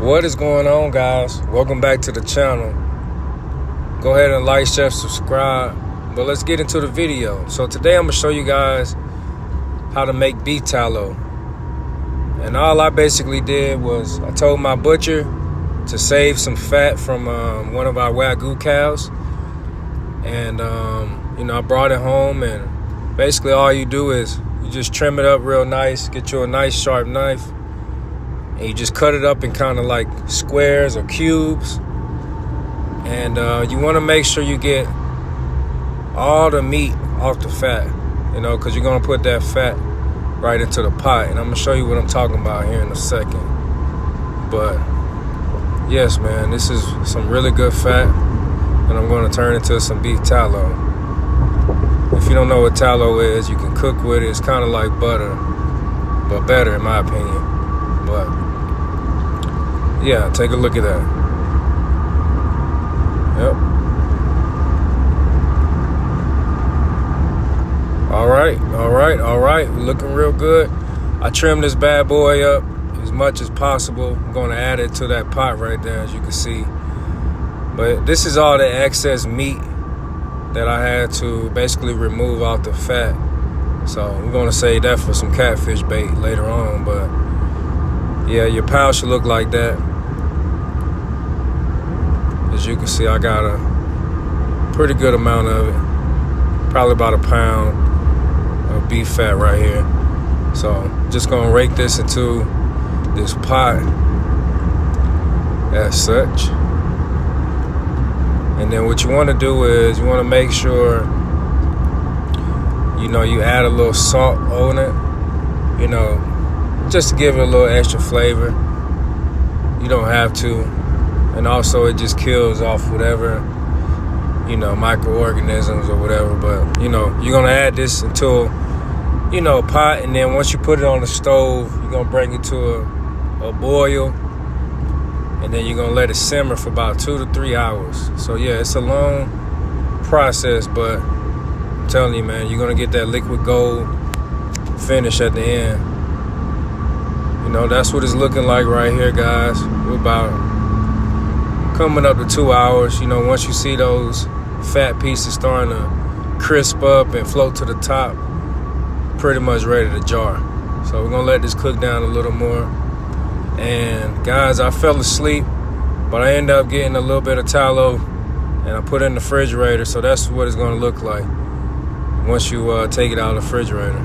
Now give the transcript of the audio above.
What is going on, guys? Welcome back to the channel. Go ahead and like, share, subscribe. But let's get into the video. So today I'm gonna show you guys how to make beef tallow. And all I basically did was I told my butcher to save some fat from one of our Wagyu cows. And I brought it home, and basically all you do is you just trim it up real nice, get you a nice sharp knife, and you just cut it up in kind of like squares or cubes. And you want to make sure you get all the meat off the fat, because you're going to put that fat right into the pot. And I'm going to show you what I'm talking about here in a second. But yes, man, this is some really good fat, and I'm going to turn into some beef tallow. If you don't know what tallow is, you can cook with it. It's kind of like butter, but better in my opinion. But yeah, take a look at that. Yep. All right. Looking real good. I trimmed this bad boy up as much as possible. I'm going to add it to that pot right there, as you can see. But this is all the excess meat that I had to basically remove out the fat. So we're going to save that for some catfish bait later on. But yeah, your pile should look like that. As you can see, I got a pretty good amount of it. Probably about a pound of beef fat right here. So just going to rake this into this pot as such. And then what you want to do is you want to make sure, you add a little salt on it, just to give it a little extra flavor. You don't have to. And also it just kills off whatever, microorganisms or whatever. But, you're going to add this into a pot. And then once you put it on the stove, you're going to bring it to a boil. And then you're going to let it simmer for about 2 to 3 hours. So, yeah, it's a long process, but I'm telling you, man, you're going to get that liquid gold finish at the end. That's what it's looking like right here, guys. We're about coming up to 2 hours. Once you see those fat pieces starting to crisp up and float to the top, pretty much ready to jar. So we're going to let this cook down a little more. And guys, I fell asleep, but I ended up getting a little bit of tallow, and I put it in the refrigerator. So that's what it's going to look like once you take it out of the refrigerator.